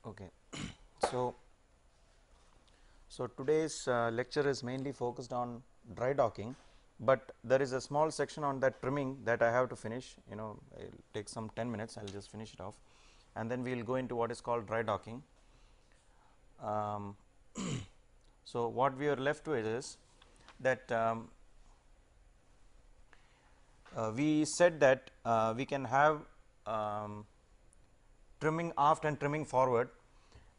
Okay. So, today's lecture is mainly focused on dry docking, but there is a small section on that trimming that I have to finish. It will take some 10 minutes. I will just finish it off, and then we will go into what is called dry docking. So, what we are left with is that we said that we can have trimming aft and trimming forward.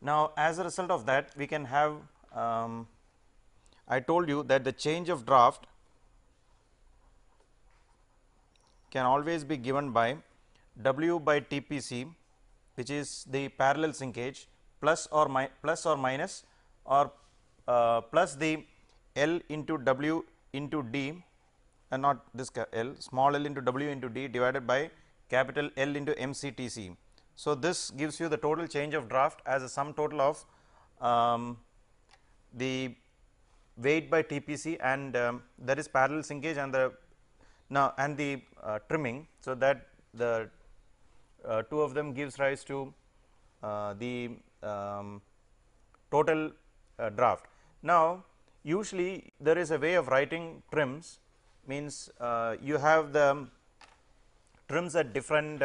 Now, as a result of that, we can have I told you that the change of draft can always be given by W by TPC, which is the parallel sinkage, plus or minus, or plus the L into W into D, and not this L, small l into W into D divided by capital L into MCTC. So, this gives you the total change of draft as a sum total of the weight by TPC and that is parallel sinkage and the trimming. So, that the two of them gives rise to the total draft. Now, usually there is a way of writing trims, means you have the trims at different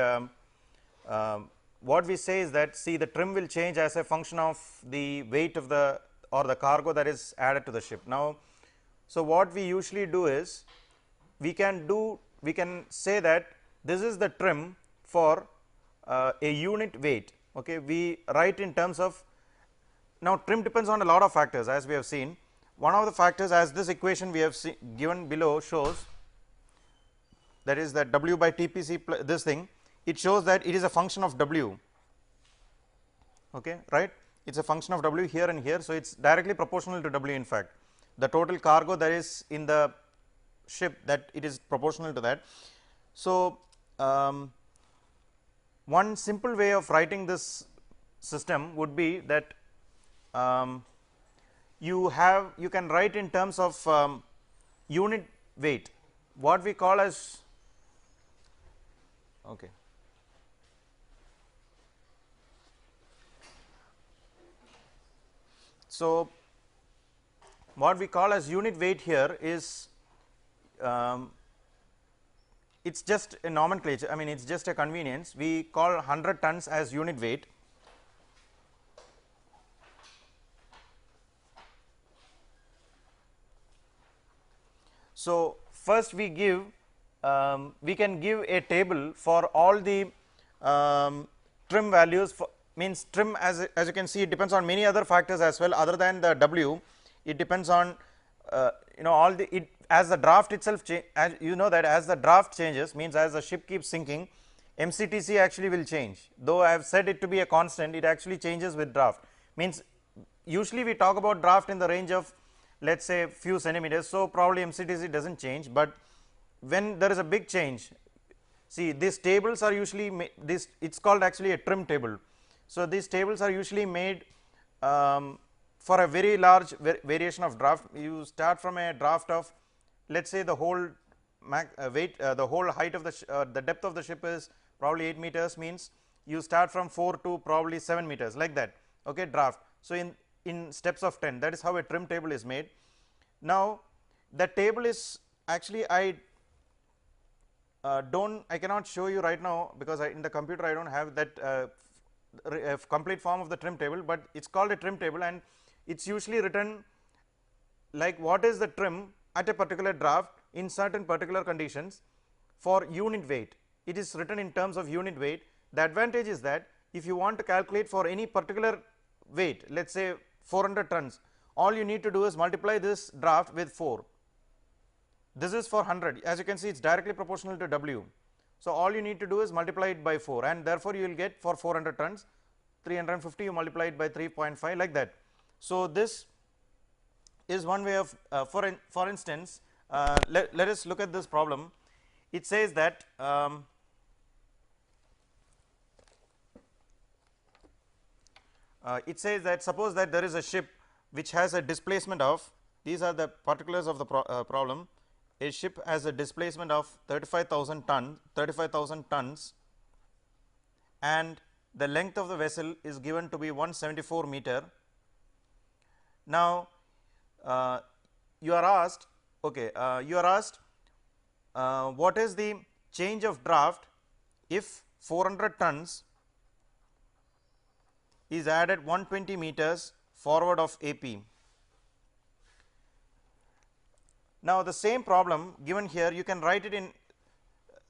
what we say is that, see, the trim will change as a function of the weight of the or the cargo that is added to the ship. Now, so what we usually do is we can say that this is the trim for a unit weight. Okay, we write in terms of, now trim depends on a lot of factors, as we have seen. One of the factors, as this equation we have given below shows, that is that W by TPC plus this thing, it shows that it is a function of W, okay, right. It is a function of W here and here. So, it is directly proportional to W. In fact, the total cargo that is in the ship, that it is proportional to that. So, one simple way of writing this system would be that you can write in terms of unit weight, what we call as, okay. So, what we call as unit weight here is it is just a nomenclature, I mean it is just a convenience. We call 100 tons as unit weight. So, first we give we can give a table for all the trim values, for means trim, as you can see, it depends on many other factors as well other than the W. It depends on all the as the draft itself as you know that as the draft changes, means as the ship keeps sinking, MCTC actually will change. Though I have said it to be a constant, it actually changes with draft. Means usually we talk about draft in the range of, let us say, few centimeters. So, probably MCTC does not change, but when there is a big change, see, these tables are usually it is called actually a trim table. So, these tables are usually made for a very large variation of draft. You start from a draft of, let us say, the whole weight, the whole height of the depth of the ship is probably 8 meters, means you start from 4 to probably 7 meters, like that, okay, draft. So, in steps of 10, that is how a trim table is made. Now, the table is actually I cannot show you right now, because in the computer I do not have that complete form of the trim table, but it is called a trim table, and it is usually written like what is the trim at a particular draft in certain particular conditions for unit weight. It is written in terms of unit weight. The advantage is that if you want to calculate for any particular weight, let us say 400 tons, all you need to do is multiply this draft with 4. This is for 100, as you can see it is directly proportional to W. So, all you need to do is multiply it by 4, and therefore, you will get for 400 tons 350, you multiply it by 3.5, like that. So, this is one way of for instance, let us look at this problem. It says that suppose that there is a ship which has a displacement of, these are the particulars of the problem. A ship has a displacement of 35,000 tons, and the length of the vessel is given to be 174 meter. Now, you are asked, okay, you are asked what is the change of draft if 400 tons is added 120 meters forward of AP. Now, the same problem given here, you can write it in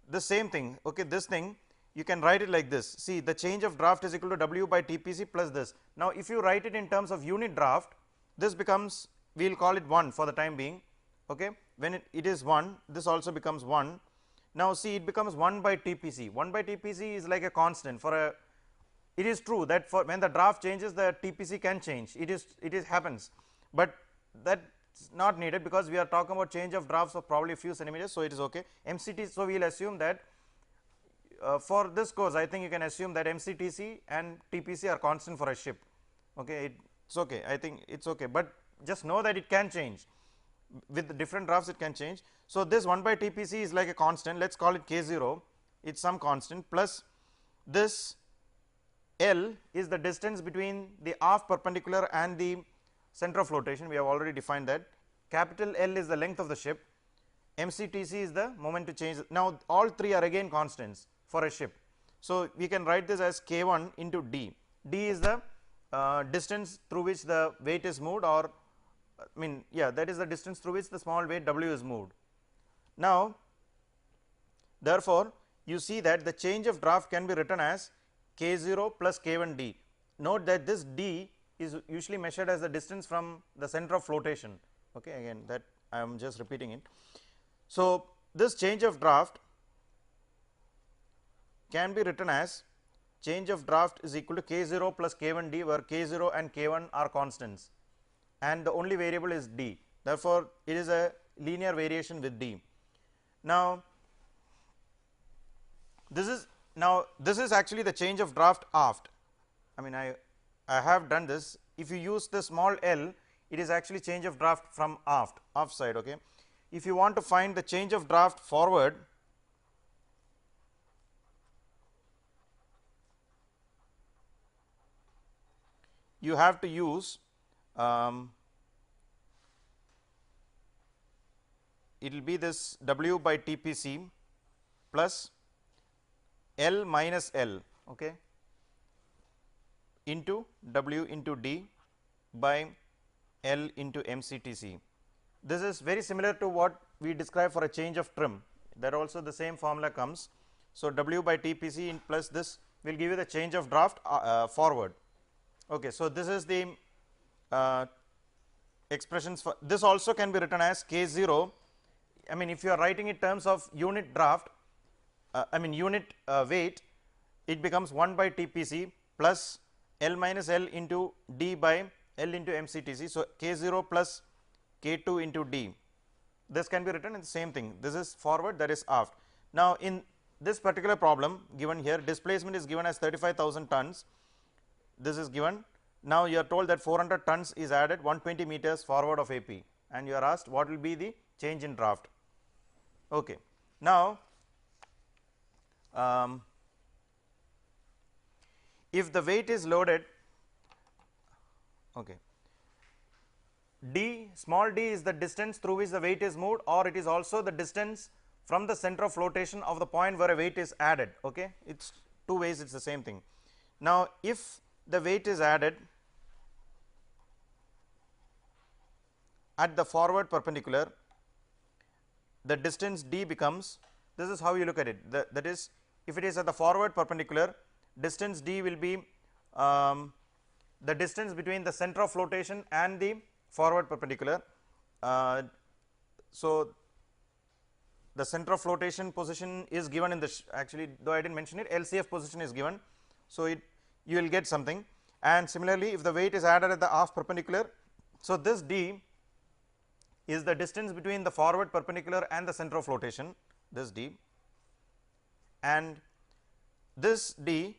the same thing, okay, this thing you can write it like this. See, the change of draft is equal to W by TPC plus this. Now, if you write it in terms of unit draft, this becomes, we will call it 1 for the time being, okay. When it is 1, this also becomes 1. Now, see, it becomes 1 by TPC. 1 by TPC is like a constant for a, it is true that for when the draft changes, the TPC can change, it is happens, but that is not needed because we are talking about change of drafts of probably a few centimeters. So, it is okay. MCT, so we will assume that for this course, I think you can assume that MCTC and TPC are constant for a ship, okay. It's okay, I think it's okay, but just know that it can change with the different drafts, it can change. So, this 1 by TPC is like a constant, let us call it K0, it is some constant, plus this L is the distance between the aft perpendicular and the center of flotation, we have already defined that. Capital L is the length of the ship, MCTC is the moment to change. Now, all three are again constants for a ship. So, we can write this as K1 into D. D is the distance through which the weight is moved, or I mean, yeah, that is the distance through which the small weight W is moved. Now, therefore, you see that the change of draft can be written as K0 plus K1 D. Note that this D is usually measured as the distance from the center of flotation, okay, again that I am just repeating it. So, this change of draft can be written as change of draft is equal to K0 plus K1 D, where K0 and K1 are constants and the only variable is D. Therefore, it is a linear variation with D. Now, this is actually the change of draft aft. I mean, I have done this. If you use the small l, it is actually change of draft from aft side, okay. If you want to find the change of draft forward, you have to use it will be this W by TPC plus L minus L, okay, into W into D by L into MCTC. This is very similar to what we described for a change of trim, that also the same formula comes. So, W by TPC in plus this will give you the change of draft forward. Okay, so, this is the expressions for this. Also can be written as K0. I mean, if you are writing in terms of unit draft, I mean unit weight, it becomes 1 by TPC plus L minus L into D by L into MCTC. So, K0 plus K2 into D, this can be written in the same thing. This is forward, that is aft. Now, in this particular problem given here, displacement is given as 35,000 tons, this is given. Now, you are told that 400 tons is added 120 meters forward of AP, and you are asked what will be the change in draft. Okay. Now, if the weight is loaded, okay, D, small d is the distance through which the weight is moved, or it is also the distance from the center of flotation of the point where a weight is added, okay. It is two ways, it is the same thing. Now, if the weight is added at the forward perpendicular, the distance D becomes, this is how you look at it, that is, if it is at the forward perpendicular, distance D will be the distance between the center of flotation and the forward perpendicular. So, the center of flotation position is given in the actually, though I did not mention it, LCF position is given. So, you will get something, and similarly if the weight is added at the aft perpendicular. So, this D is the distance between the forward perpendicular and the center of flotation, this D, and this D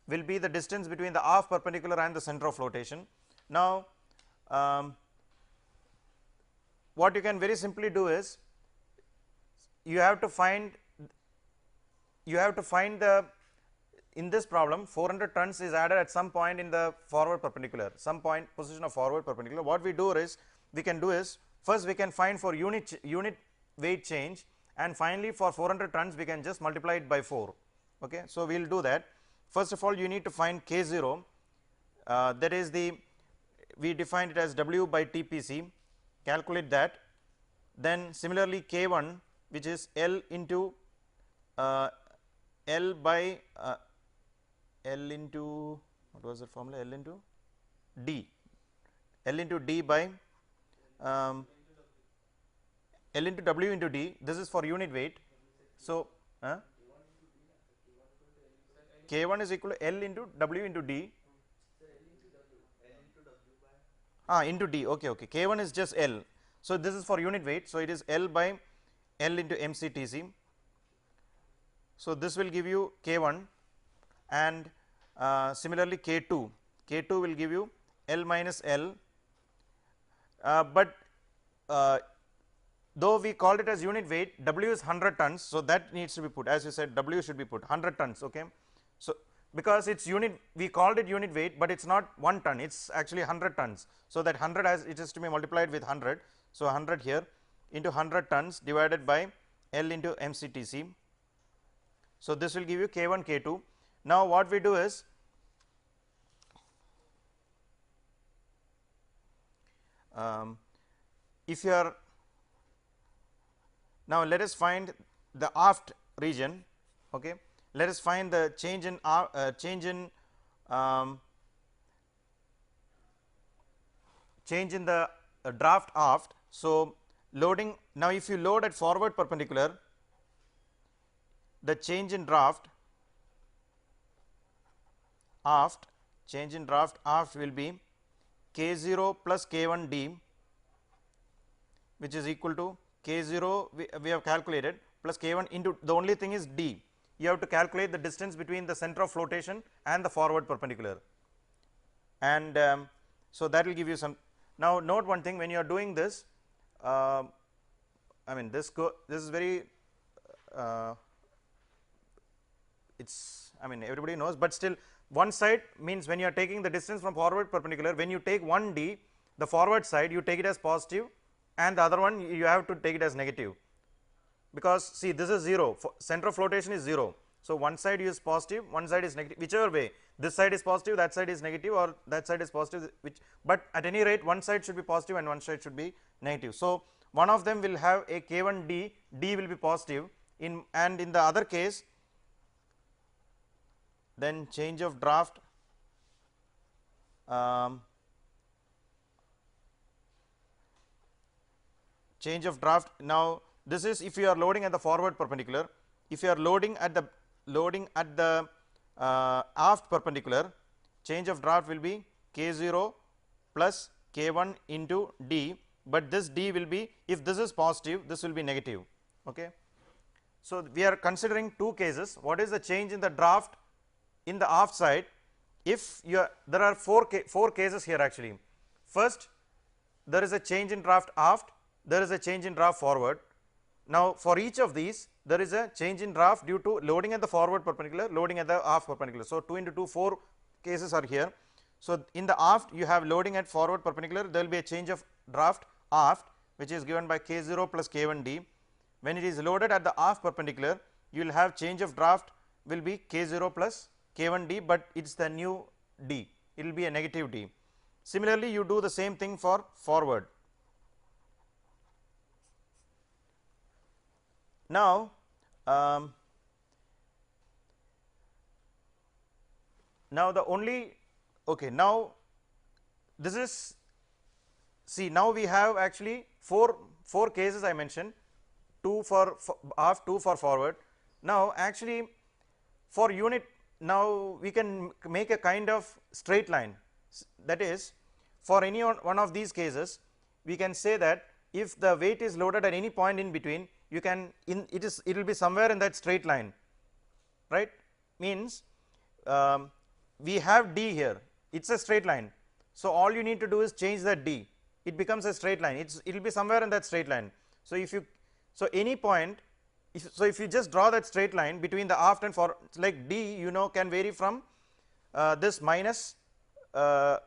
will be the distance between the aft perpendicular and the center of flotation. Now, what you can very simply do is you have to find the, in this problem 400 tons is added at some point in the forward perpendicular, some point position of forward perpendicular. What we do is, we can do is, first we can find for unit weight change, and finally for 400 tons we can just multiply it by 4. Okay. So, we will do that. First of all, you need to find K 0, that is the, we defined it as W by TPC, calculate that. Then similarly K 1, which is L into L by L into, what was the formula, L into D, L into D by L into W into D, this is for unit weight. So, K 1 is equal to L into W into D, into D, okay, okay. K 1 is just L. So, this is for unit weight. So, it is L by L into MCTC. So, this will give you K 1, and similarly K 2, K 2 will give you L minus L, but though we called it as unit weight, W is 100 tons. So, that needs to be put, as you said, W should be put 100 tons. Okay. So, because it is unit, we called it unit weight, but it is not 1 ton, it is actually 100 tons. So, that 100 has, it is to be multiplied with 100. So, 100 here into 100 tons divided by L into MCTC. So, this will give you K 1 K 2. Now, what we do is, if you are, now let us find the aft region. Okay. Let us find the change in the draft aft. So, loading, now if you load at forward perpendicular, the change in draft aft, change in draft aft will be K 0 plus K 1 D, which is equal to K 0 we have calculated plus K 1 into, the only thing is D. You have to calculate the distance between the center of flotation and the forward perpendicular, and so that will give you some. Now, note one thing, when you are doing this, I mean this is very it's, I mean everybody knows, but still one side means when you are taking the distance from forward perpendicular, when you take 1 D, the forward side you take it as positive, and the other one you have to take it as negative, because see this is 0, center of flotation is 0. So, one side is positive, one side is negative, whichever way, this side is positive, that side is negative, or that side is positive, which, but at any rate one side should be positive and one side should be negative. So, one of them will have a K 1 D, D will be positive, and in the other case, then change of draft now this is if you are loading at the forward perpendicular. If you are loading at the aft perpendicular, change of draft will be K 0 plus K 1 into D, but this D will be, if this is positive, this will be negative. Okay. So, we are considering two cases. What is the change in the draft in the aft side? If you are, there are four cases here actually. First, there is a change in draft aft, there is a change in draft forward. Now, for each of these, there is a change in draft due to loading at the forward perpendicular, loading at the aft perpendicular. So, 2 into 2, 4 cases are here. So, in the aft you have loading at forward perpendicular, there will be a change of draft aft, which is given by K 0 plus K 1 D. When it is loaded at the aft perpendicular, you will have change of draft will be K 0 plus K 1 D, but it is the new D, it will be a negative D. Similarly, you do the same thing for forward. Now, now the only, okay, now this is, see now we have actually four cases I mentioned, 2 for aft, 2 for forward. Now, actually for unit, now we can make a kind of straight line, that is, for any one of these cases we can say that if the weight is loaded at any point in between, you can it will be somewhere in that straight line, right, means we have D here, it is a straight line. So, all you need to do is change that D, it becomes a straight line, it will be somewhere in that straight line. So, if you, so any point So if you just draw that straight line between the aft and forward, like D, you know, can vary from this minus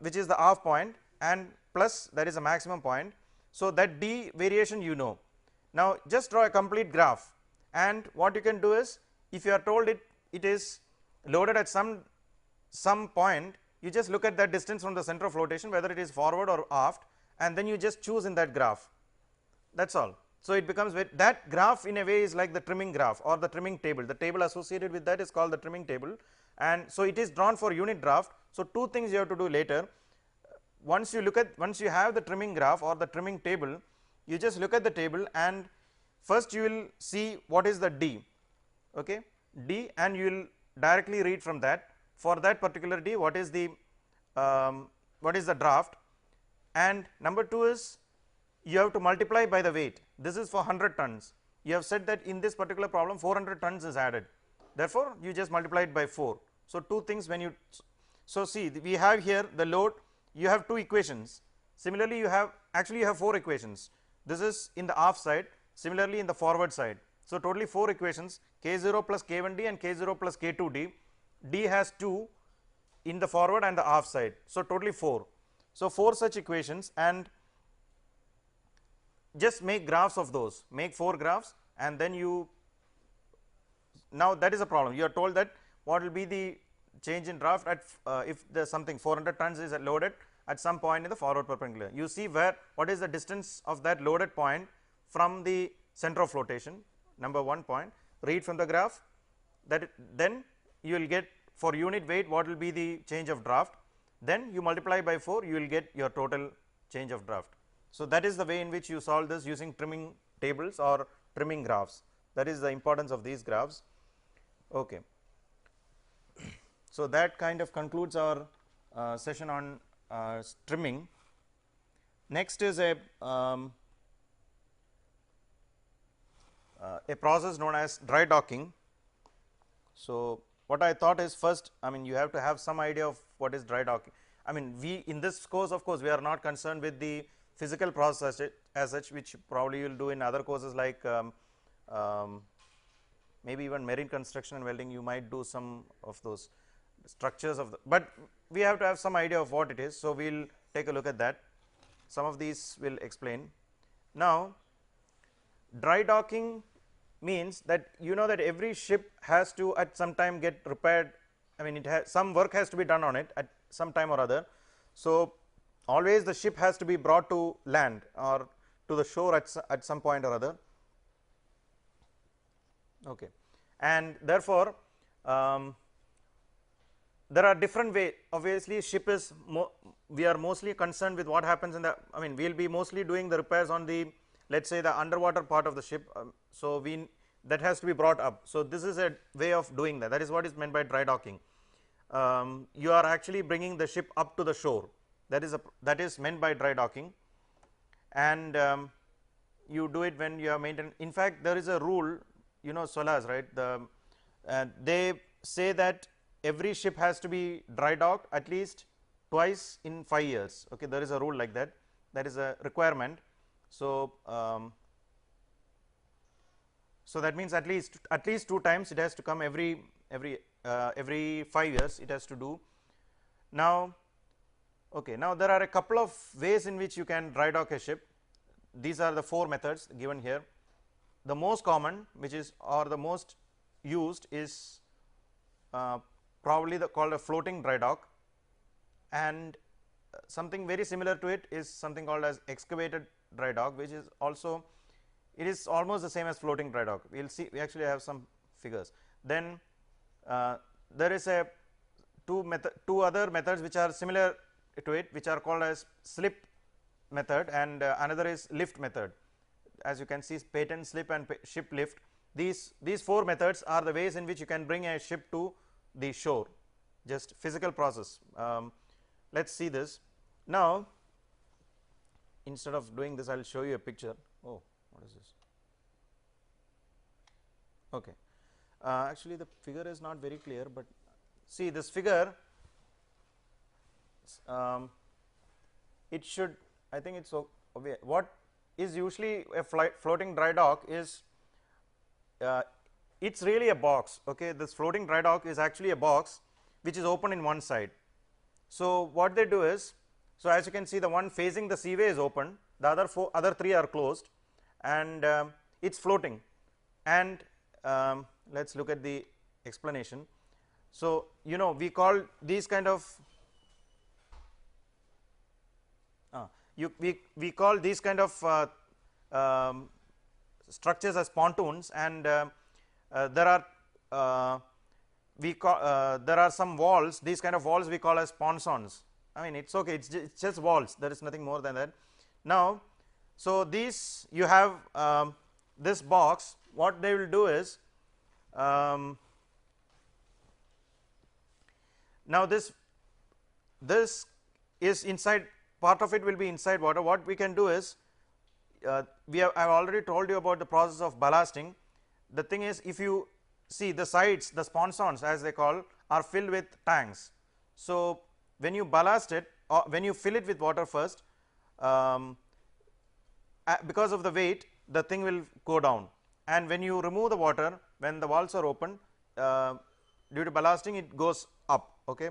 which is the aft point and plus, that is a maximum point. So that D variation, you know. Now just draw a complete graph, and what you can do is, if you are told it is loaded at some point, you just look at that distance from the center of flotation, whether it is forward or aft, and then you just choose in that graph, that is all. So it becomes that graph in a way is like the trimming graph or the trimming table. The table associated with that is called the trimming table, and so it is drawn for unit draft. So two things you have to do later. Once you have the trimming graph or the trimming table, you just look at the table, and first you will see what is the D, okay, D, and you will directly read from that, for that particular D what is the draft, and number 2 is you have to multiply by the weight. This is for 100 tons. You have said that in this particular problem 400 tons is added, therefore you just multiply it by 4. So two things when you, so see, we have here the load, you have two equations. Similarly you have, actually you have 4 equations. This is in the aft side, similarly in the forward side. So totally 4 equations, K0 plus K1D and K0 plus K2D. D has 2 in the forward and the aft side, so totally 4. So 4 such equations, and just make graphs of those, make 4 graphs, and then you, now that is a problem. You are told that what will be the change in draft at if the something 400 tons is loaded at some point in the forward perpendicular. You see where, what is the distance of that loaded point from the center of flotation, number 1 point, read from the graph, that then you will get for unit weight what will be the change of draft, then you multiply by 4, you will get your total change of draft. So that is the way in which you solve this using trimming tables or trimming graphs. That is the importance of these graphs. Okay. So that kind of concludes our session on trimming. Next is a process known as dry docking. So what I thought is, first, I mean, you have to have some idea of what is dry docking. I mean, we in this course, of course, we are not concerned with the physical process as such, which probably you will do in other courses like maybe even marine construction and welding. You might do some of those structures of the, but we have to have some idea of what it is. So we will take a look at that. Some of these will explain. Now dry docking means that you know that every ship has to at some time get repaired. I mean, it has some work has to be done on it at some time or other. So always the ship has to be brought to land or to the shore at some point or other. Okay. And therefore there are different ways. Obviously ship is we are mostly concerned with what happens in the, I mean, we will be mostly doing the repairs on the, let us say, the underwater part of the ship. So we, that has to be brought up. So this is a way of doing that. That is what is meant by dry docking. You are actually bringing the ship up to the shore. That is meant by dry docking, and you do it when you are maintaining. In fact, there is a rule, you know, SOLAS, right? They say that every ship has to be dry docked at least twice in 5 years. Okay, there is a rule like that. That is a requirement. So so that means at least 2 times it has to come every 5 years it has to do. Now okay, now there are a couple of ways in which you can dry dock a ship. These are the 4 methods given here. The most common, which is, or the most used, is probably called a floating dry dock, and something very similar to it is something called as excavated dry dock, which is also, it is almost the same as floating dry dock. We will see, we actually have some figures. Then there is a two other methods which are similar to it, which are called as slip method, and another is lift method. As you can see, patent slip and ship lift. These 4 methods are the ways in which you can bring a ship to the shore, just physical process. Let us see this. Now instead of doing this, I will show you a picture. Oh, what is this? Okay, actually the figure is not very clear, but see this figure, it should, I think it's okay. What is usually a floating dry dock is it's really a box. Okay, this floating dry dock is actually a box which is open in one side. So what they do is, so as you can see, the one facing the seaway is open, the other three are closed, and it's floating. And let's look at the explanation. So we call these kind of we call these kind of structures as pontoons, and there are there are some walls, these kind of walls we call as sponsons. I mean, it's okay, it's just walls, there is nothing more than that. Now, so these you have this box, what they will do is, now this is inside, part of it will be inside water. What we can do is, I have already told you about the process of ballasting. The thing is, if you see the sides, the sponsons as they call, are filled with tanks. So when you ballast it, or when you fill it with water first, because of the weight, the thing will go down, and when you remove the water, when the valves are open, due to ballasting, it goes up. Okay,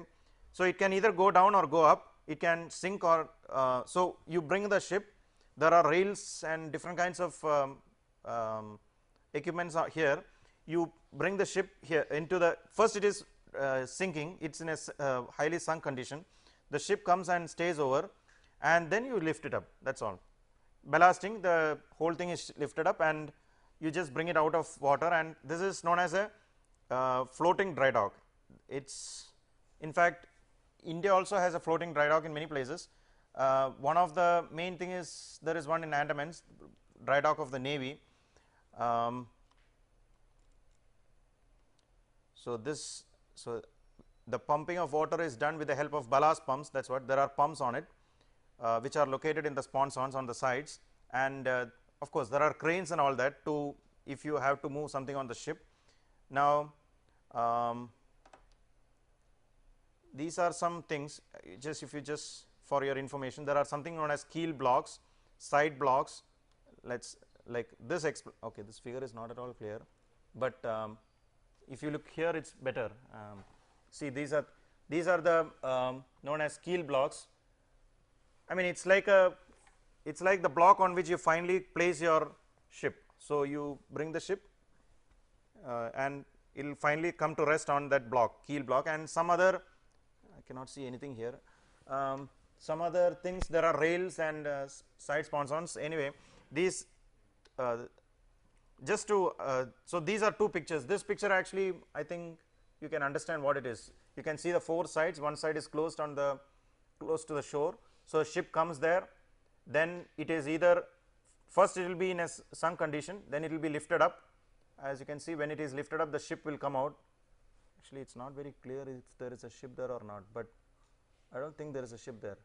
so it can either go down or go up, it can sink, or so you bring the ship, there are rails and different kinds of equipments are here. You bring the ship here into the, first it is sinking, it is in a highly sunk condition, the ship comes and stays over, and then you lift it up, that is all. Ballasting, the whole thing is lifted up and you just bring it out of water, and this is known as a floating dry dock. It's, in fact, India also has a floating dry dock in many places. One of the main thing is, there is one in Andamans, dry dock of the Navy. So the pumping of water is done with the help of ballast pumps, that is what, there are pumps on it, which are located in the sponsons on the sides, and of course there are cranes and all that to, if you have to move something on the ship. Now these are some things, just if you just for your information, there are something known as keel blocks, side blocks. Let's like this, okay, this figure is not at all clear, but if you look here, it's better. See, these are the known as keel blocks. I mean, it's like the block on which you finally place your ship. So you bring the ship and it will finally come to rest on that block, keel block, and some other, I cannot see anything here, some other things, there are rails and side sponsons. Anyway, these just to so these are two pictures. This picture actually, I think you can understand what it is. You can see the four sides, one side is closed on the close to the shore. So ship comes there, then it is either, first it will be in a sunk condition, then it will be lifted up. As you can see, when it is lifted up, the ship will come out. Actually, it is not very clear if there is a ship there or not, but I do not think there is a ship there.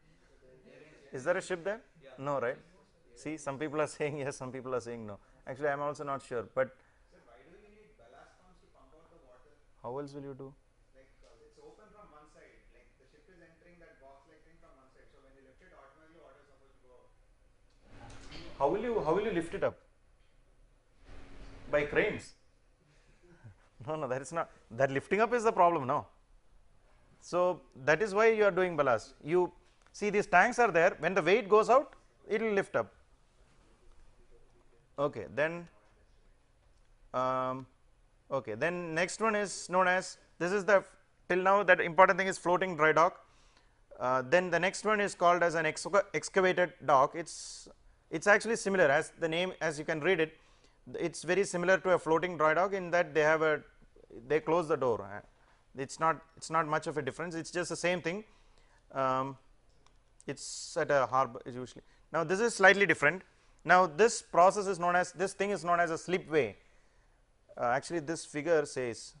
Is there a ship there? Yeah. No, right? See, some people are saying yes, some people are saying no. Actually, I am also not sure, but sir, why do you need ballast pumps to pump out the water? How else will you do? Like it's open from one side, like the ship is entering that box like thing from one side. So when you lift it, automatically water is supposed to go out. How will you lift it up? By cranes? No, that is not, that lifting up is the problem, no. So that is why you are doing ballast. You see, these tanks are there, when the weight goes out, it will lift up. Okay, then then next one is known as, this is the, till now that important thing is floating dry dock. Then the next one is called as an excavated dock. It's actually similar, as the name, as you can read it, it's very similar to a floating dry dock in that they close the door. It's not much of a difference, it's just the same thing. It's at a harbor usually. Now this is slightly different. Now this process is known as, this thing is known as a slipway. Actually this figure says,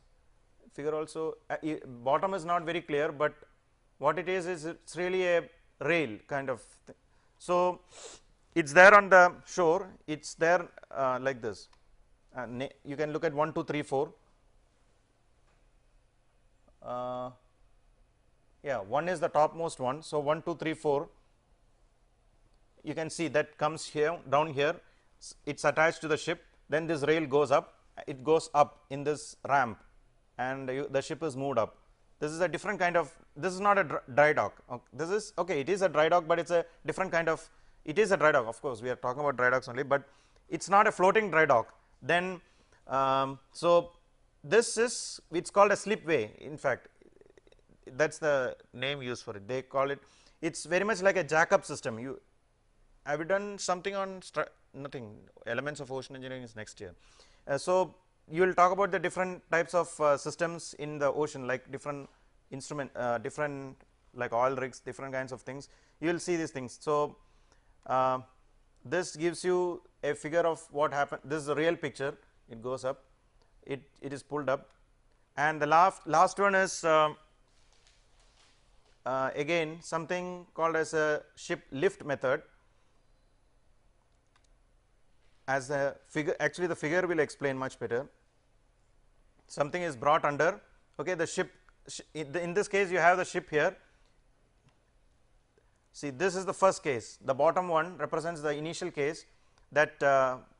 also bottom is not very clear, but what it is it's really a rail kind of thing. So it's there on the shore, it's there like this. You can look at 1, 2, 3, 4. Yeah, 1 is the topmost one. So 1, 2, 3, 4. You can see that comes here, down here, it's attached to the ship, then this rail goes up, it goes up in this ramp and the ship is moved up. This is a different kind of, this is not a dry dock. Okay. This is okay, it is a dry dock, but it's a different kind of, it is a dry dock, of course we are talking about dry docks only, but it's not a floating dry dock. Then so this is, it's called a slipway. In fact, that's the name used for it. They call it, it's very much like a jack up system. You have you done something on nothing, elements of ocean engineering is next year. So you will talk about the different types of systems in the ocean, like different instrument, different like oil rigs, different kinds of things. You will see these things. So this gives you a figure of what happened. This is a real picture. It goes up, it is pulled up, and the last one is again something called as a ship lift method. As a figure, actually the figure will explain much better. Something is brought under, okay, the ship, in this case you have the ship here. See, this is the first case, the bottom one represents the initial case, that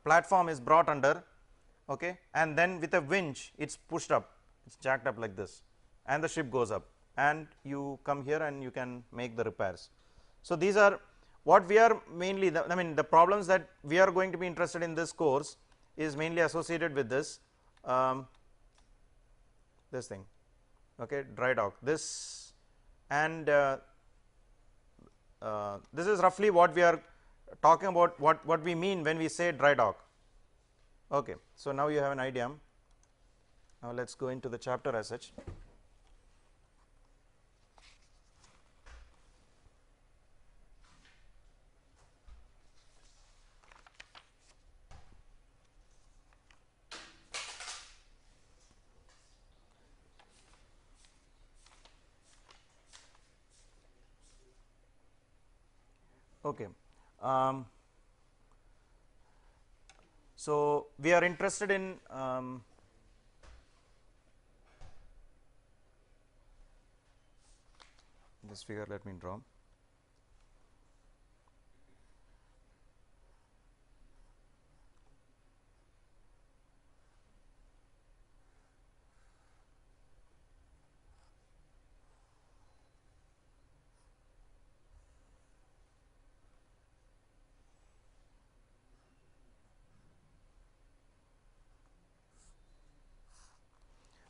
platform is brought under, okay, and then with a winch it's pushed up, it's jacked up like this, and the ship goes up, and you come here and you can make the repairs. So these are what we are mainly, I mean the problems that we are going to be interested in this course is mainly associated with this this thing, okay, dry dock, this, and this is roughly what we are talking about, what we mean when we say dry dock. Okay. So now you have an idea. Now let us go into the chapter as such. Okay. So we are interested in this figure, let me draw.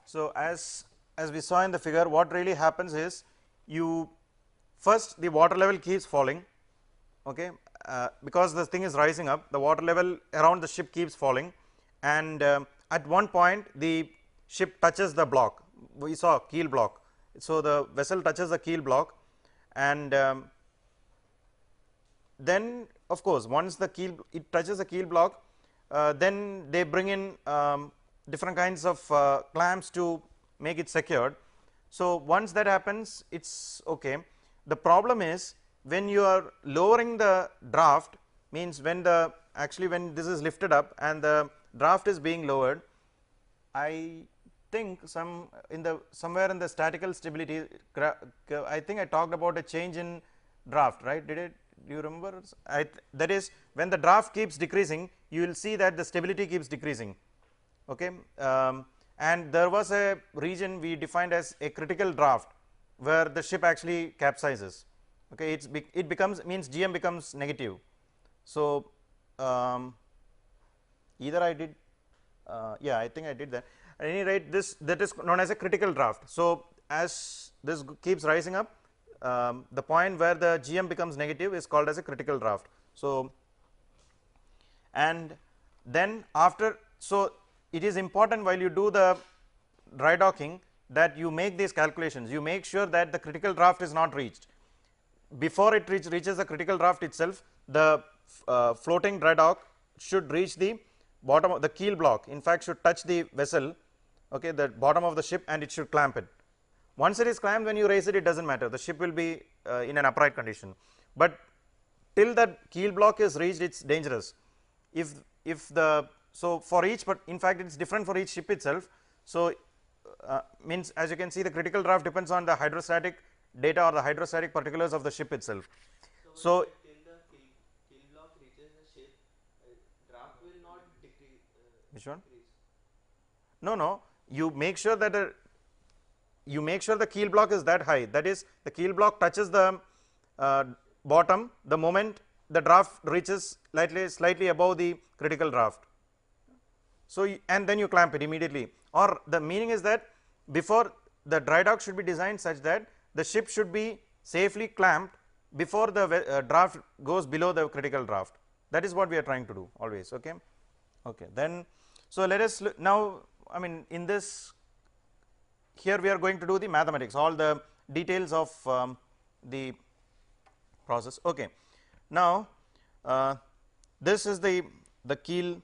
So as we saw in the figure, what really happens is, you first the water level keeps falling, okay, because this thing is rising up, the water level around the ship keeps falling, and at one point the ship touches the block, we saw keel block. So the vessel touches the keel block, and then of course once the keel, it touches the keel block, then they bring in different kinds of clamps to make it secured. So once that happens, it's okay. The problem is, when you are lowering the draft, means when the, actually when this is lifted up and the draft is being lowered, I think somewhere in the statical stability, I think I talked about a change in draft, right? Do you remember? That is, when the draft keeps decreasing, you will see that the stability keeps decreasing, okay. And there was a region we defined as a critical draft, where the ship actually capsizes, okay. It becomes, means GM becomes negative. So either I did, yeah, I think I did that. At any rate, that is known as a critical draft. So as this keeps rising up, the point where the GM becomes negative is called as a critical draft. So and then after, so it is important while you do the dry docking that you make these calculations, you make sure that the critical draft is not reached. Before it reaches the critical draft itself, the floating dry dock should reach the bottom of the keel block, in fact should touch the vessel, okay, the bottom of the ship, and it should clamp it. Once it is clamped, when you raise it, it does not matter, the ship will be in an upright condition, but till that keel block is reached, it is dangerous. If the, so for each, but in fact it is different for each ship itself. So means, as you can see, the critical draft depends on the hydrostatic data or the hydrostatic particulars of the ship itself. So till the keel block reaches the ship, draft will not decrease. Which one? no, you make sure that the keel block is that high, that is the keel block touches the bottom the moment the draft reaches slightly above the critical draft. So, and then you clamp it immediately, or the meaning is that before the dry dock should be designed such that the ship should be safely clamped before the draft goes below the critical draft. That is what we are trying to do always. Okay. Okay. Then, so let us look now, I mean in this, here we are going to do the mathematics, all the details of the process. Okay. Now, this is the keel,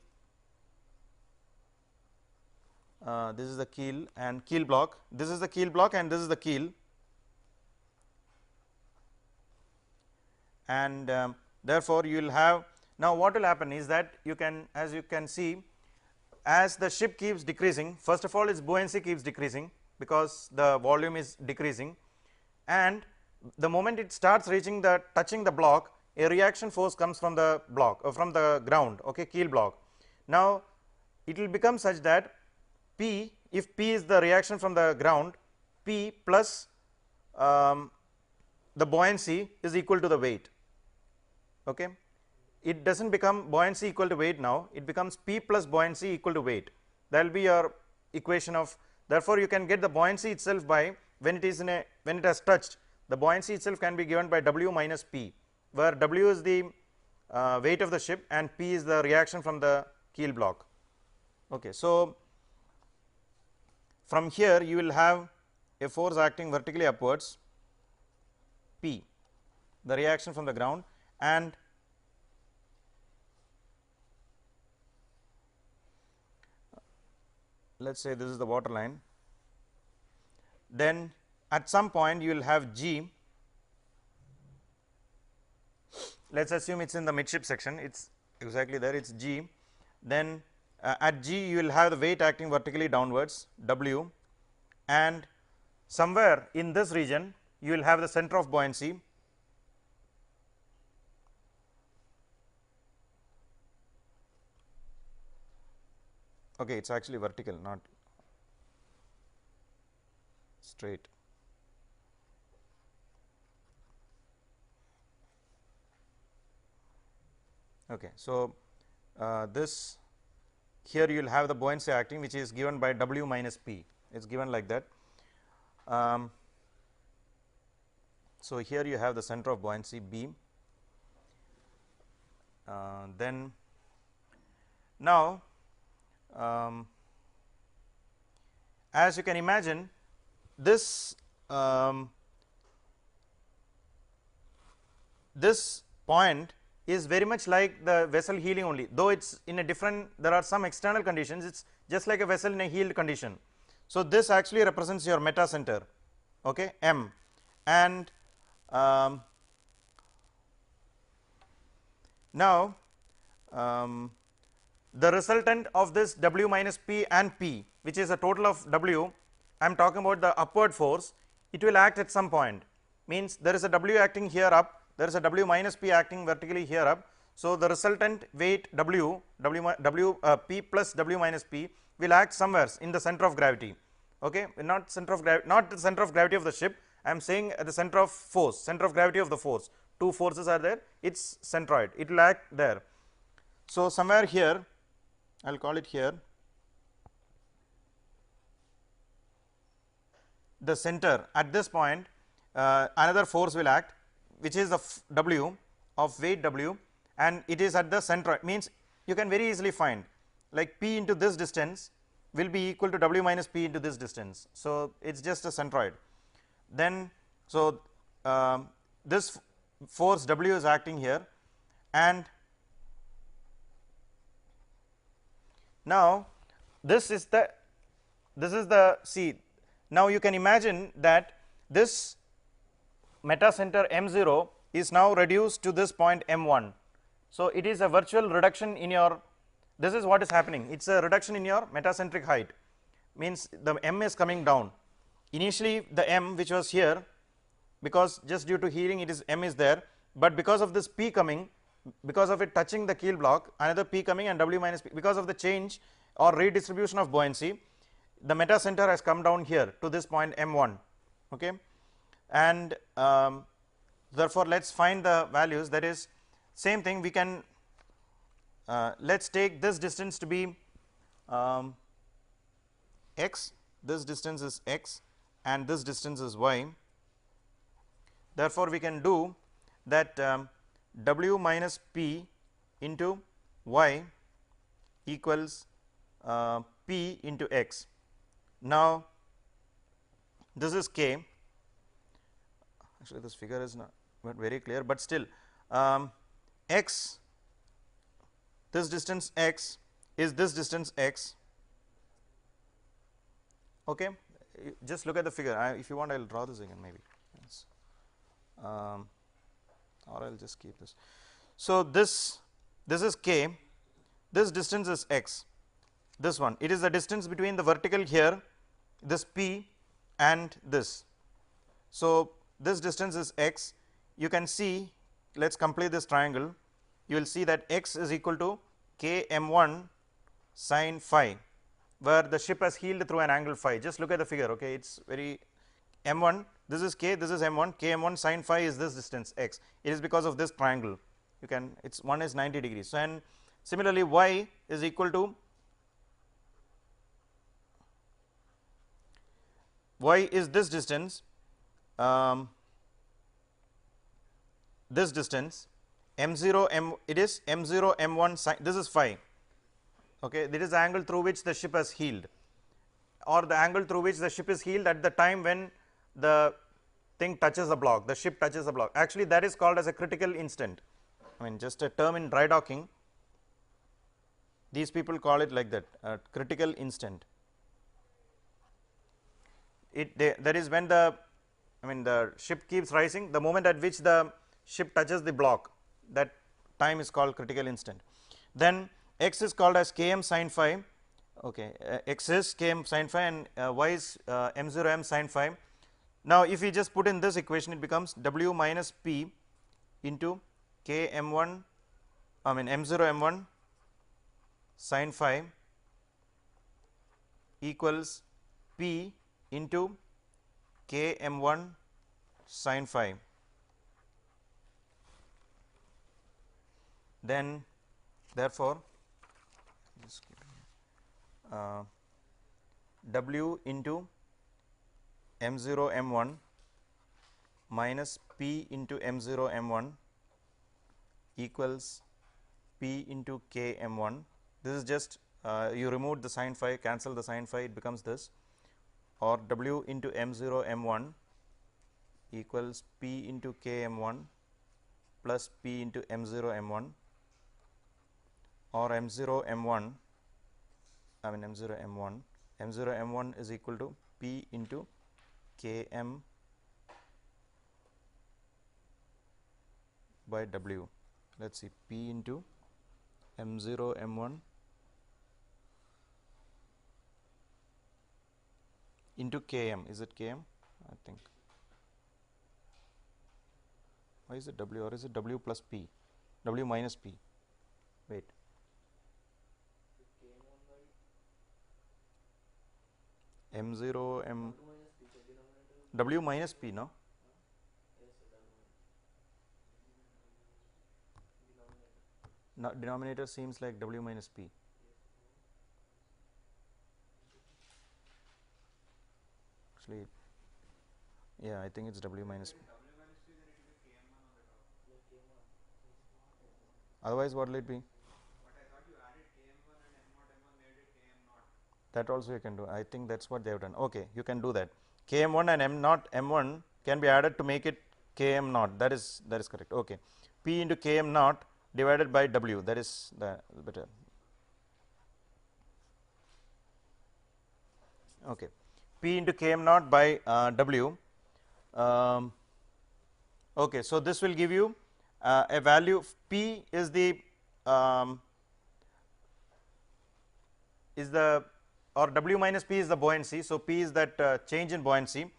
this is the keel and keel block, this is the keel block and this is the keel, and therefore, you will have, now what will happen is that you can, as you can see, as the ship keeps decreasing, first of all its buoyancy keeps decreasing because the volume is decreasing, and the moment it starts reaching the touching the block, a reaction force comes from the block or from the ground, okay, keel block. Now, it will become such that P, if P is the reaction from the ground, P plus the buoyancy is equal to the weight. Okay. It does not become buoyancy equal to weight now, it becomes P plus buoyancy equal to weight. That will be your equation of, therefore, you can get the buoyancy itself by when it is in a, when it has touched, the buoyancy itself can be given by W minus P, where W is the weight of the ship and P is the reaction from the keel block. Okay. So, from here you will have a force acting vertically upwards, P, the reaction from the ground, and let us say this is the water line. Then at some point you will have G, let us assume it is in the midship section, it is exactly there, it is G. Then at G you will have the weight acting vertically downwards, W, and somewhere in this region you will have the center of buoyancy, okay, it is actually vertical, not straight. Okay. So, this here you will have the buoyancy acting, which is given by W minus P, it is given like that. So, here you have the center of buoyancy B. Then now, as you can imagine, this this point is very much like the vessel heeling only, though it is in a different, there are some external conditions, it is just like a vessel in a heeled condition. So, this actually represents your meta center, okay, M, and now the resultant of this W minus P and P, which is a total of W, I am talking about the upward force, it will act at some point, means there is a W acting here up, there is a W minus P acting vertically here up. So, the resultant weight P plus W minus P will act somewhere in the center of gravity, okay, not center of gravity, not the center of gravity of the ship, I am saying at the center of force, center of gravity of the force, two forces are there, it is centroid, it will act there. So, somewhere here I will call it here, the center at this point another force will act, which is the W of weight W, and it is at the center, means you can very easily find like P into this distance will be equal to W minus P into this distance. So, it is just a centroid. Then, so this force W is acting here, and now this is the C. Now, you can imagine that this meta center M0 is now reduced to this point M1. So, it is a virtual reduction in your, this is what is happening, it is a reduction in your metacentric height, means the M is coming down. Initially the M which was here, because just due to healing it is M is there, but because of this P coming, because of it touching the keel block, another P coming and W minus P, because of the change or redistribution of buoyancy, the meta center has come down here to this point m1, okay, and therefore let us find the values. That is same thing, we can let us take this distance to be x, this distance is x and this distance is y. Therefore, we can do that w minus p into y equals p into x. Now, this is k, actually this figure is not very clear, but still x, this distance x is this distance x, okay. Just look at the figure. If you want, I will draw this again maybe, yes. Or I will just keep this. So, this is k, this distance is x, this one, it is the distance between the vertical here, this p and this. So, this distance is x. You can see, let us complete this triangle, you will see that x is equal to k m1 sin phi, where the ship has heeled through an angle phi. Just look at the figure, okay, it is very m1, this is k, this is m1, k m1 sin phi is this distance x, it is because of this triangle, you can, it's one is 90 degrees. So, and similarly y is equal to y is this distance, this distance m0 m, it is m0 m1 sin, this is phi, okay, this is the angle through which the ship has heeled, or the angle through which the ship is heeled at the time when the thing touches the block, the ship touches the block. Actually, that is called as a critical instant, I mean just a term in dry docking, these people call it like that, critical instant. That is when the, I mean the ship keeps rising, the moment at which the ship touches the block, that time is called critical instant. Then x is called as km sin phi, okay, x is km sin phi and y is m0 m sin phi. Now, if we just put in this equation, it becomes w minus p into k m1, I mean m0 m1 sin phi equals p into k m1 sin phi. Then therefore, w into m0 m1 minus p into m0 m1 equals p into k m1. This is just you remove the sin phi, cancel the sin phi, it becomes this, or w into m0 m1 equals p into k m1 plus p into m0 m1, or m0 m1, I mean m0 m1, m0 m1 is equal to p into km by w. Let us see, p into m0 m1 into km, is it km? I think. Why is it w, or is it w plus p, w minus p? Wait, m0 m w minus p, no? No, denominator seems like w minus p. Actually, yeah, I think it's w minus p. Otherwise, what will it be? But I thought you added km1 and m0 m1 made it km0. That also you can do. I think that's what they have done. Okay, you can do that. km1 and m0 m1 can be added to make it km0. That is correct. Okay, p into km0 divided by w. That is the better. Okay, p into km0 by w. Okay, so this will give you a value. P is the or w minus p is the buoyancy. So, p is that change in buoyancy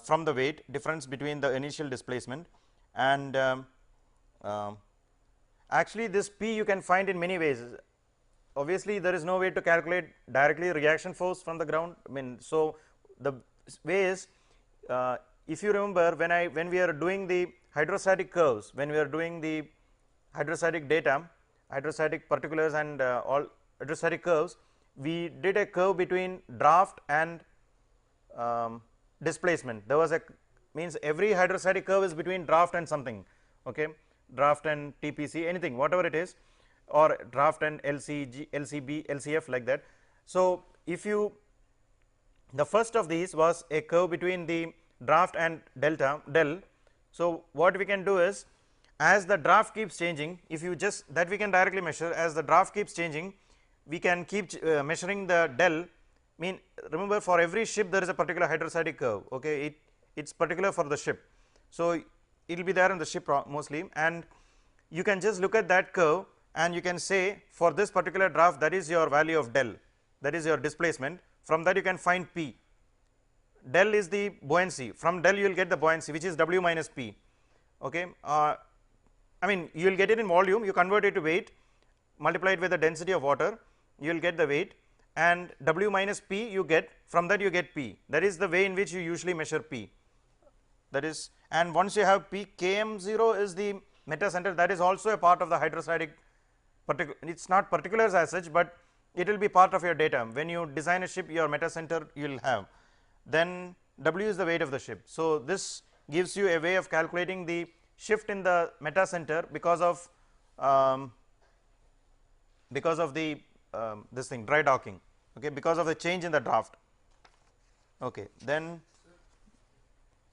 from the weight, difference between the initial displacement, and actually this p you can find in many ways. obviously there is no way to calculate directly reaction force from the ground. I mean, so the way is, if you remember, when we are doing the hydrostatic curves, when we are doing the hydrostatic data, hydrostatic particulars and all hydrostatic curves, we did a curve between draft and displacement. There was a, means every hydrostatic curve is between draft and something, okay, draft and TPC, anything, whatever it is, or draft and LCG, LCB, LCF, like that. So if you, the first of these was a curve between the draft and delta del. So what we can do is, as the draft keeps changing, if you just, that we can directly measure, as the draft keeps changing, we can keep measuring the del. Mean, remember, for every ship there is a particular hydrostatic curve, okay, it's particular for the ship. So it will be there in the ship mostly, and you can just look at that curve and you can say, for this particular draft, that is your value of del, that is your displacement. From that you can find P. Del is the buoyancy, from del you will get the buoyancy, which is W minus P, okay. I mean, you will get it in volume, you convert it to weight, multiply it with the density of water, you will get the weight, and W minus P you get, from that you get P. That is the way in which you usually measure P. That is, and once you have P, Km0 is the meta center, that is also a part of the hydrostatic, it is not particulars as such, but it will be part of your data. When you design a ship, your meta center you will have. Then W is the weight of the ship. So this gives you a way of calculating the shift in the meta center because of the this thing, dry docking, okay, because of the change in the draft, okay. Then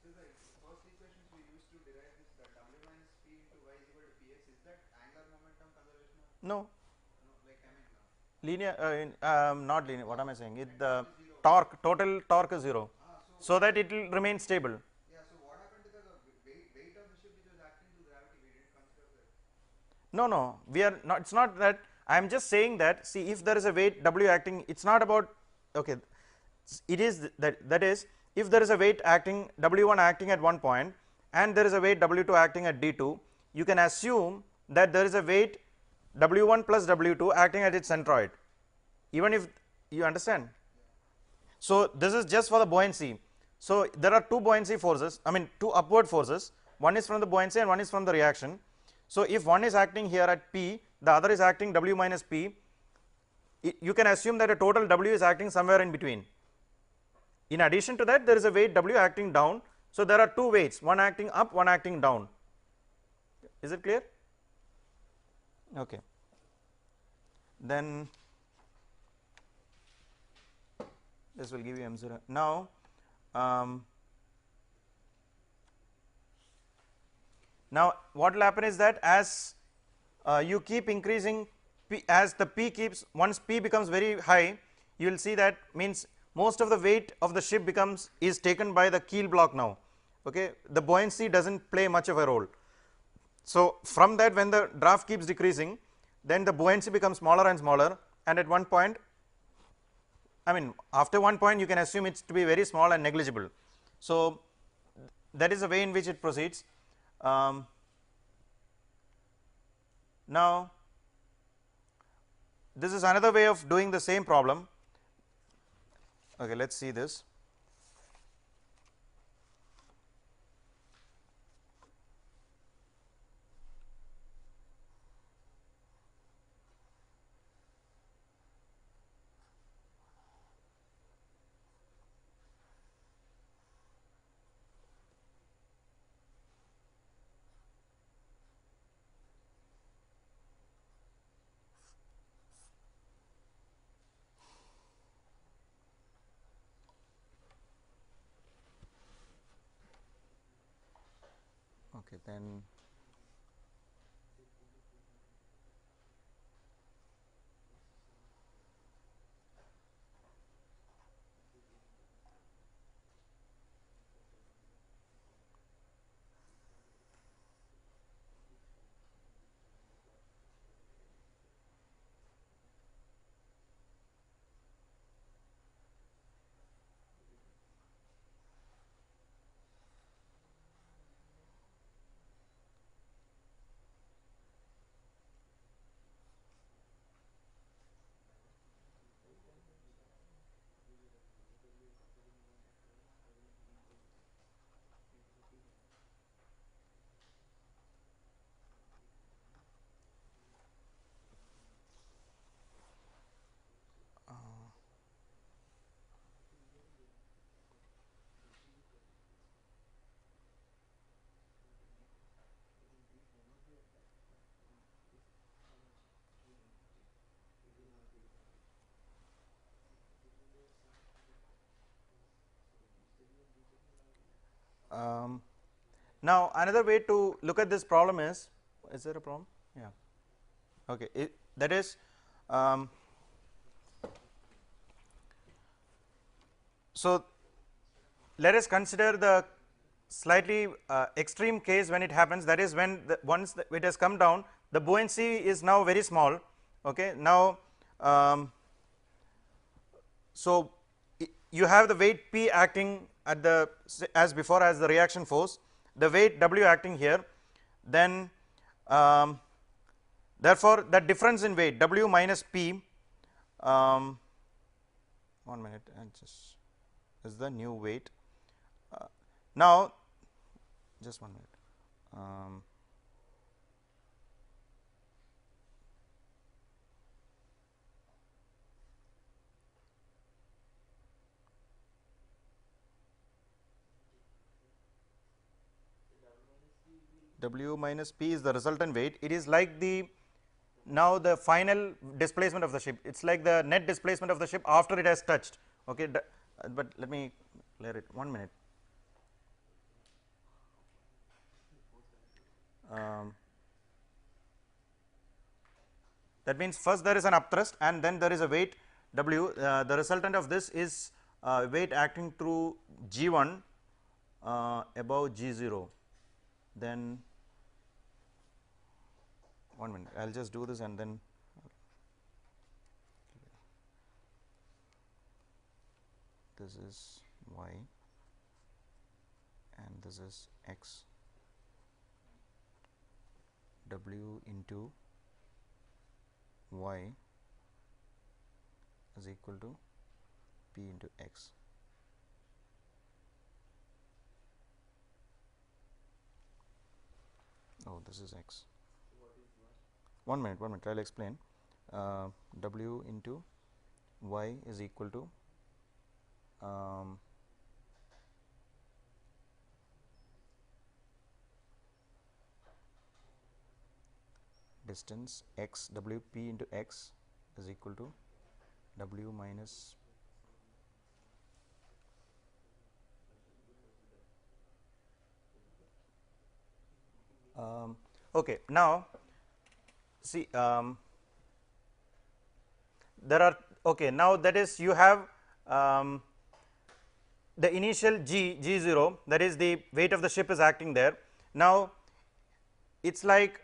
So the first equations we used to derive this, the W minus P into Y is equal to Px, is that angular momentum conservation? no, No, like I mean, linear, not linear, what am I saying, it the torque, total torque is 0, so that it will remain stable. yeah. So what happened to the weight of the ship which was acting to gravity? We didn't consider that. No, no, we are not, it's not that, I am just saying that, see, if there is a weight W acting, it's not about, okay, it is that is, if there is a weight acting, W1 acting at one point, and there is a weight W2 acting at D2, you can assume that there is a weight W1 plus W2 acting at its centroid, even if you understand. So this is just for the buoyancy. So there are two buoyancy forces, I mean two upward forces, one is from the buoyancy and one is from the reaction. So if one is acting here at P, the other is acting W minus P, you can assume that a total W is acting somewhere in between. In addition to that, there is a weight W acting down. So there are two weights, one acting up, one acting down. Is it clear? Okay. Then this will give you M0. Now, now what will happen is that as you keep increasing P, as the P keeps, once P becomes very high, you will see that means most of the weight of the ship is taken by the keel block now, okay. The buoyancy does not play much of a role. So from that, when the draft keeps decreasing, then the buoyancy becomes smaller and smaller, and at one point, I mean after one point you can assume it to be very small and negligible. So that is the way in which it proceeds. Now this is another way of doing the same problem. Okay, let us see this. Okay, then Um, Now, another way to look at this problem is there a problem? Yeah. Okay. That is, um, so let us consider the slightly extreme case when it happens, that is when once it has come down, the buoyancy is now very small. Okay. Now, so you have the weight P acting at the as before as the reaction force, the weight W acting here, then therefore, the difference in weight W minus P, 1 minute, and just is the new weight. Now, just 1 minute. W minus P is the resultant weight. It is like the now the final displacement of the ship. It is like the net displacement of the ship after it has touched. Okay, but let me clear it. 1 minute. That means first there is an upthrust and then there is a weight W. The resultant of this is weight acting through G1 above G0. Then 1 minute, I will just do this and then this is y and this is x, W into y is equal to P into x. Oh, this is x. 1 minute, I will explain. W into y is equal to distance x, W P into x is equal to W minus okay. Now, see there are okay. Now, that is you have the initial G0, that is the weight of the ship is acting there. Now, it is like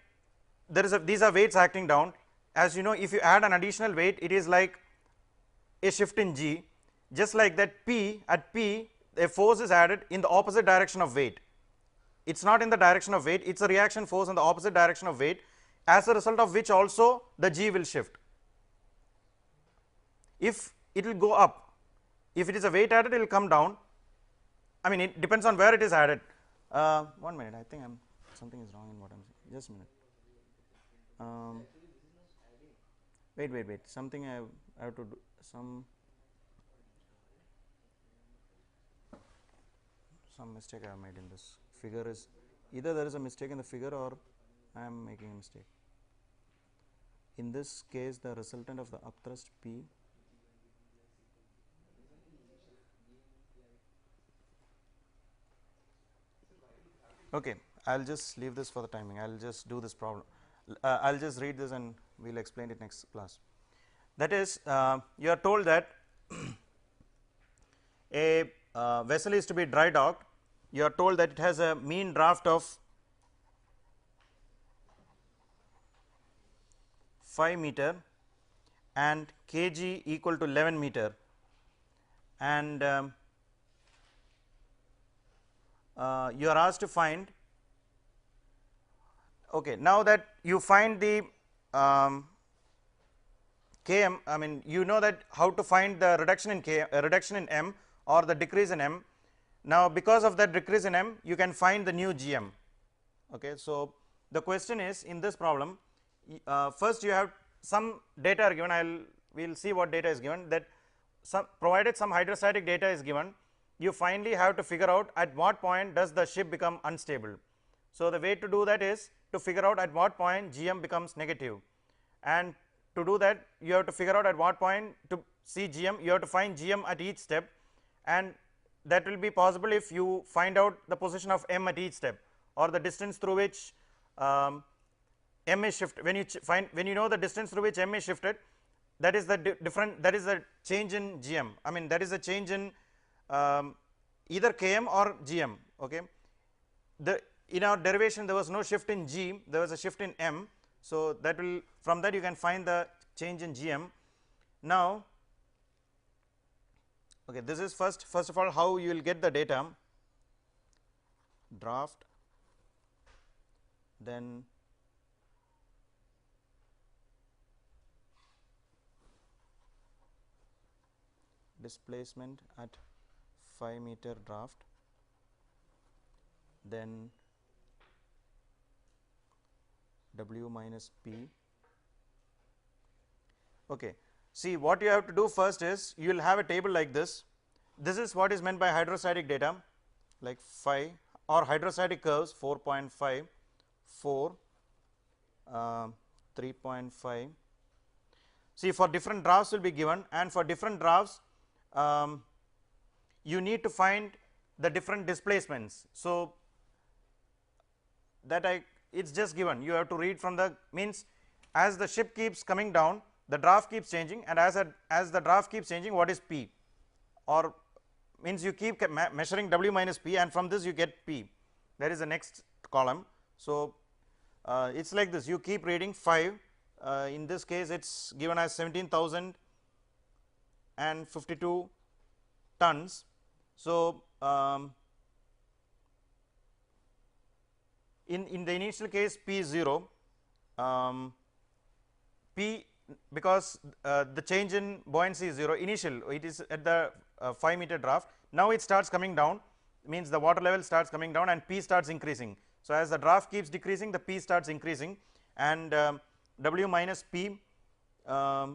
there is these are weights acting down. As you know, if you add an additional weight, it is like a shift in G, just like that P at P a force is added in the opposite direction of weight. It is not in the direction of weight, it is a reaction force in the opposite direction of weight, as a result of which also the G will shift. If it will go up, if it is a weight added, it will come down. I mean, it depends on where it is added. 1 minute, I think something is wrong in what I am saying. Just a minute. Wait. Something I have to do. Some mistake I have made in this figure is either there is a mistake in the figure or I am making a mistake. In this case, the resultant of the upthrust P okay, I will just leave this for the timing. I will just do this problem. I will just read this and we will explain it next class. That is, you are told that a vessel is to be dry docked. You are told that it has a mean draft of 5 meter and kg equal to 11 meter, and you are asked to find. Okay, now that you find the Km, I mean you know that how to find the reduction in K, reduction in M or the decrease in M. Now, because of that decrease in M, you can find the new Gm. Okay, so the question is in this problem, first you have some data are given. We will see what data is given. That provided some hydrostatic data is given, you finally have to figure out at what point does the ship become unstable. So, the way to do that is to figure out at what point Gm becomes negative, and to do that you have to figure out at what point to see Gm, you have to find Gm at each step, and that will be possible if you find out the position of m at each step, or the distance through which m is shifted. When you when you know the distance through which m is shifted, that is the different, that is a change in gm, I mean that is a change in either km or gm. Okay, the in our derivation there was no shift in g, there was a shift in m. So that will, from that you can find the change in gm. Now okay, this is first of all how you will get the data: draft, then displacement at 5-meter draft, then W minus P. Okay. See, what you have to do first is you will have a table like this. This is what is meant by hydrostatic data, like 5 or hydrostatic curves 4.5, 4, 3.5. See, for different drafts will be given, and for different drafts you need to find the different displacements. So that it's just given, you have to read from the, means as the ship keeps coming down, the draft keeps changing, and as the draft keeps changing, what is P, or means you keep measuring W minus P, and from this you get P, that is the next column. So it's like this, you keep reading 5, in this case it's given as 17,052 tons. So in the initial case P is 0, P, because the change in buoyancy is 0, initial it is at the 5-meter draft. Now it starts coming down, means the water level starts coming down and P starts increasing. So as the draft keeps decreasing, the P starts increasing, and W minus P, I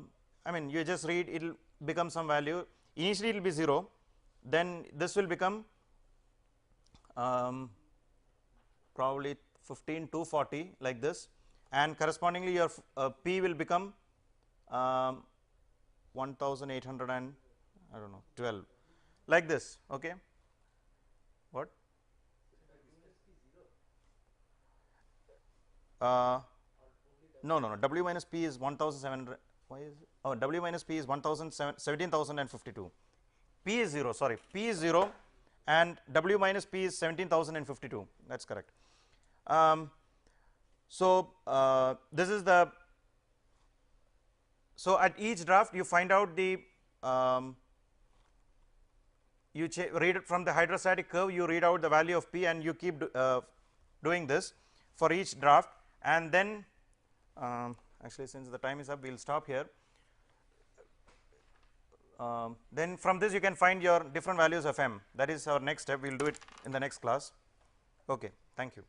mean you just read, it will become some value. Initially it will be 0, then this will become probably 15,240 like this, and correspondingly your P will become 1,800 and I don't know 12 like this. Okay, what? No, W minus P is 1,700. Why is it? Oh, W minus P is 17,052. P is 0, sorry, P is 0 and W minus P is 17,052, that is correct. So this is the, so at each draft you find out the you read it from the hydrostatic curve, you read out the value of P, and you keep doing this for each draft, and then actually since the time is up we will stop here. Then from this you can find your different values of m. That is our next step, we will do it in the next class. Okay, thank you.